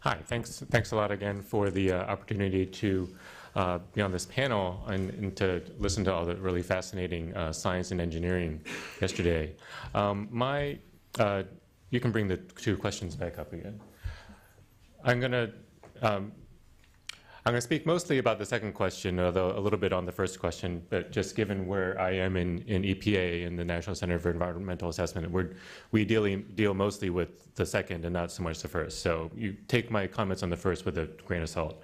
Hi, thanks a lot again for the opportunity to be on this panel and to listen to all the really fascinating science and engineering yesterday. You can bring the two questions back up again. I'm going to speak mostly about the second question, although a little bit on the first question, but just given where I am in EPA, in the National Center for Environmental Assessment, we deal mostly with the second and not so much the first. So you take my comments on the first with a grain of salt.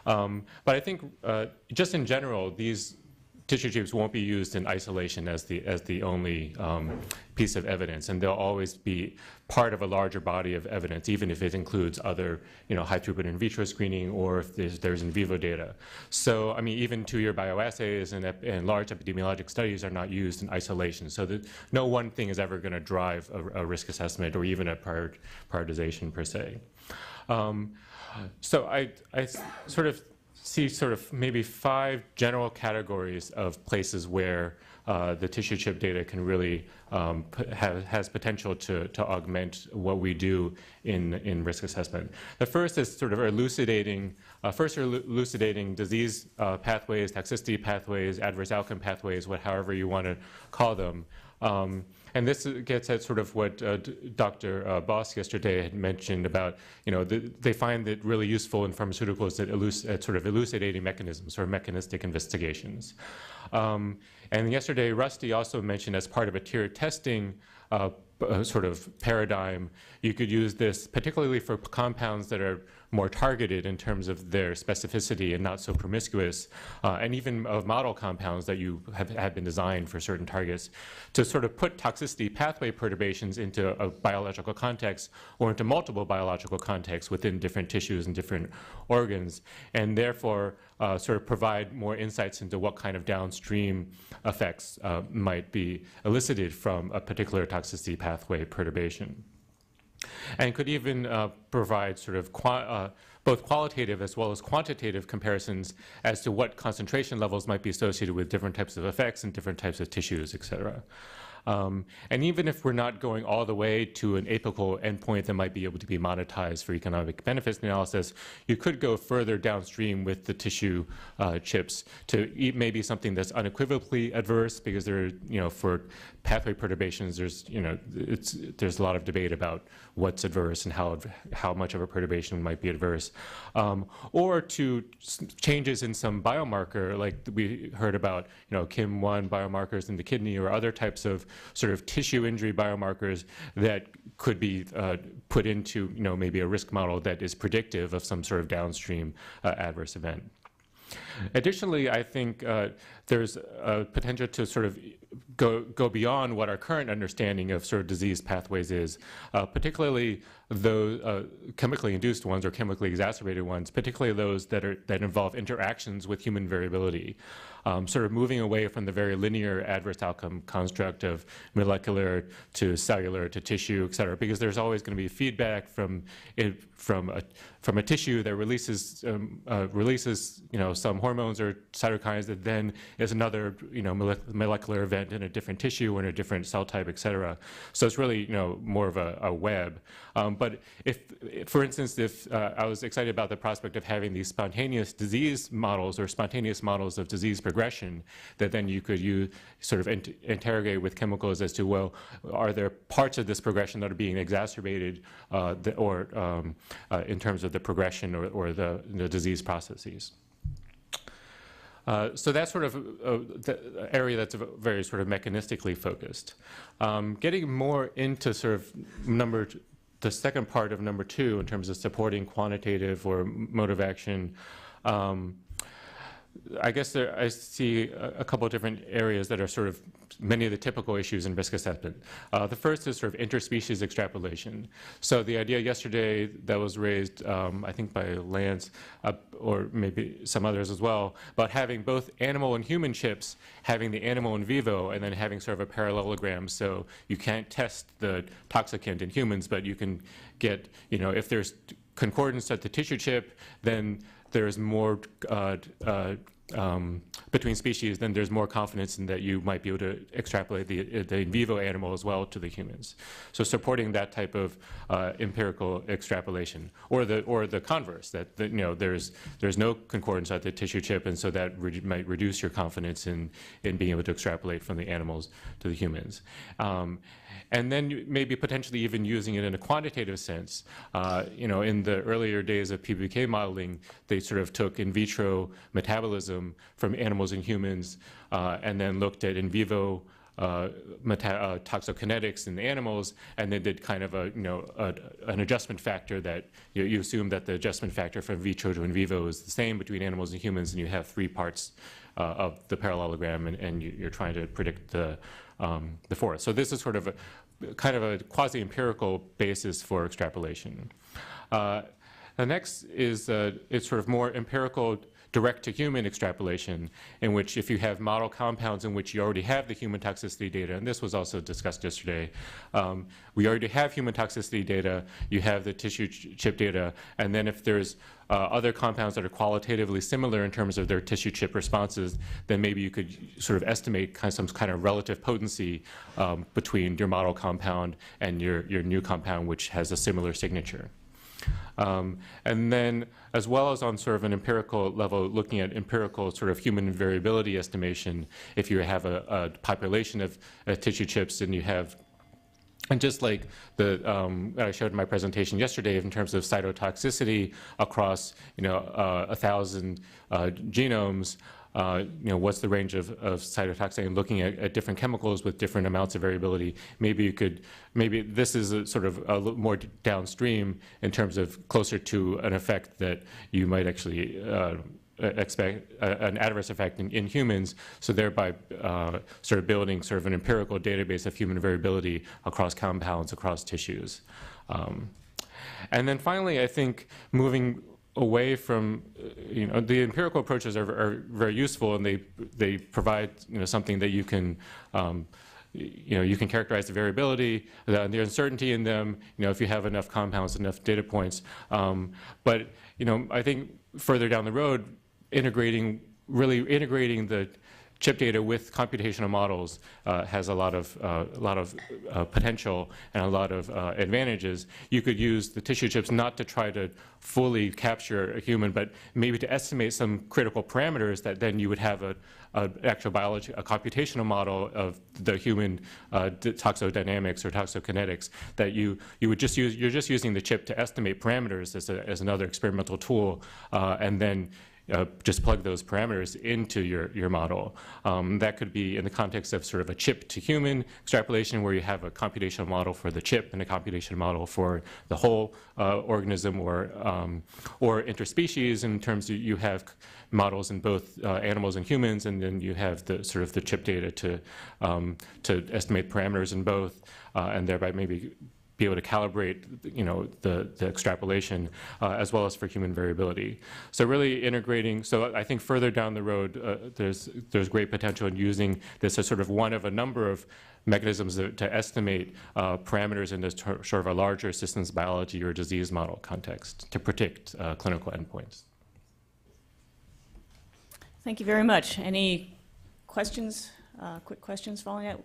But I think just in general, these tissue tubes won't be used in isolation as the only piece of evidence, and they'll always be part of a larger body of evidence, even if it includes other, high throughput in vitro screening or if there's in vivo data. So, I mean, even two-year bioassays and large epidemiologic studies are not used in isolation. So that no one thing is ever going to drive a risk assessment or even a prioritization per se. So I sort of see maybe 5 general categories of places where the tissue chip data can really has potential to augment what we do in risk assessment. The first is sort of elucidating disease pathways, toxicity pathways, adverse outcome pathways, however you want to call them. And this gets at sort of what Dr. Boss yesterday had mentioned about, they find it really useful in pharmaceuticals at sort of elucidating mechanisms or mechanistic investigations. And yesterday, Rusty also mentioned as part of a tiered testing sort of paradigm, you could use this particularly for compounds that are more targeted in terms of their specificity and not so promiscuous, and even of model compounds that you have been designed for certain targets, to sort of put toxicity pathway perturbations into a biological context or into multiple biological contexts within different tissues and different organs, and therefore sort of provide more insights into what kind of downstream effects might be elicited from a particular toxicity pathway perturbation. And could even provide sort of both qualitative as well as quantitative comparisons as to what concentration levels might be associated with different types of effects and different types of tissues, et cetera. And even if we're not going all the way to an apical endpoint that might be able to be monetized for economic benefits analysis, you could go further downstream with the tissue chips to maybe something that's unequivocally adverse, because there, for pathway perturbations, there's a lot of debate about what's adverse and how much of a perturbation might be adverse, or to changes in some biomarker, like we heard about, KIM1 biomarkers in the kidney or other types of sort of tissue injury biomarkers that could be put into, maybe a risk model that is predictive of some sort of downstream adverse event. Additionally, I think there's a potential to sort of go beyond what our current understanding of sort of disease pathways is, particularly those chemically induced ones or chemically exacerbated ones, particularly those that involve interactions with human variability. Sort of moving away from the very linear adverse outcome construct of molecular to cellular to tissue, et cetera, because there's always going to be feedback from a tissue that releases some hormones or cytokines that then is another molecular event in a different tissue or in a different cell type, et cetera. So it's really more of a web. But if, for instance, if I was excited about the prospect of having these spontaneous disease models or spontaneous models of disease progression that then you could use sort of interrogate with chemicals as to, well, are there parts of this progression that are being exacerbated in terms of the progression or the disease processes. So that's sort of the area that's very sort of mechanistically focused. Getting more into sort of the second part of number 2 in terms of supporting quantitative or mode of action, I guess I see a couple of different areas that are sort of many of the typical issues in risk assessment. The first is sort of interspecies extrapolation. So the idea yesterday that was raised, I think by Lance, or maybe some others as well, about having both animal and human chips, having the animal in vivo, and then having sort of a parallelogram. So you can't test the toxicant in humans, but you can get, if there's concordance at the tissue chip, then there's more between species, then there's more confidence in that you might be able to extrapolate the in vivo animal as well to the humans. So supporting that type of empirical extrapolation, or the converse, that you know there's no concordance at the tissue chip, and so that might reduce your confidence in being able to extrapolate from the animals to the humans. And then maybe potentially even using it in a quantitative sense. You know, in the earlier days of PBK modeling, they sort of took in vitro metabolism from animals and humans, and then looked at in vivo toxicokinetics in the animals, and then did kind of an adjustment factor that you assume that the adjustment factor from in vitro to in vivo is the same between animals and humans, and you have 3 parts of the parallelogram, and you're trying to predict the forest. So this is sort of kind of a quasi-empirical basis for extrapolation. The next is it's sort of more empirical direct-to-human extrapolation, in which if you have model compounds in which you already have the human toxicity data, and this was also discussed yesterday, we already have human toxicity data, you have the tissue chip data, and then if there's other compounds that are qualitatively similar in terms of their tissue chip responses, then maybe you could sort of estimate some kind of relative potency between your model compound and your new compound, which has a similar signature. And then, as well as on sort of an empirical level, looking at empirical sort of human variability estimation, if you have a population of tissue chips and you have, and just like the I showed in my presentation yesterday in terms of cytotoxicity across 1,000 genomes, what's the range of cytotoxicity, and looking at different chemicals with different amounts of variability. Maybe this is a sort of a little more downstream in terms of closer to an effect that you might actually expect an adverse effect in humans, so thereby sort of building sort of an empirical database of human variability across compounds, across tissues. And then finally, I think moving away from, the empirical approaches are very useful, and they provide something that you can you can characterize the variability, the uncertainty in them, if you have enough compounds, enough data points. But I think further down the road, really integrating the chip data with computational models has a lot of potential and a lot of advantages. You could use the tissue chips not to try to fully capture a human, but maybe to estimate some critical parameters that then you would have a computational model of the human toxodynamics or toxicokinetics that you would just use. You're just using the chip to estimate parameters as another experimental tool, and then just plug those parameters into your model. That could be in the context of sort of a chip-to-human extrapolation, where you have a computational model for the chip and a computational model for the whole organism, or interspecies, in terms of you have models in both animals and humans, and then you have the sort of the chip data to estimate parameters in both, and thereby maybe be able to calibrate, the extrapolation, as well as for human variability. So really integrating. So I think further down the road, there's great potential in using this as sort of one of a number of mechanisms to estimate parameters in this sort of a larger systems biology or disease model context to predict clinical endpoints. Thank you very much. Any questions? Quick questions following that?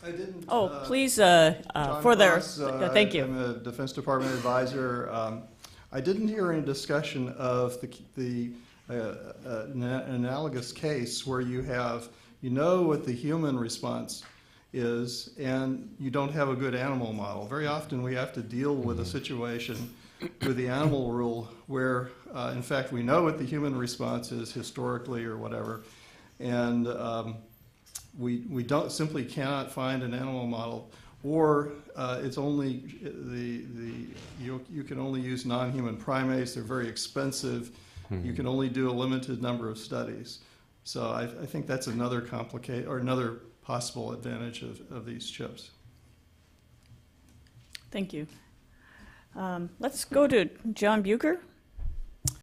I didn't. Please, John further. Cross, Thank you. I'm a Defense Department advisor. I didn't hear any discussion of an analogous case where you have, what the human response is, and you don't have a good animal model. Very often we have to deal with a situation with the animal rule where, in fact, we know what the human response is historically or whatever, and we simply cannot find an animal model, or it's only you can only use non-human primates. They're very expensive. Mm-hmm. You can only do a limited number of studies. So I think that's another another possible advantage of these chips. Thank you. Let's go to John Bucher.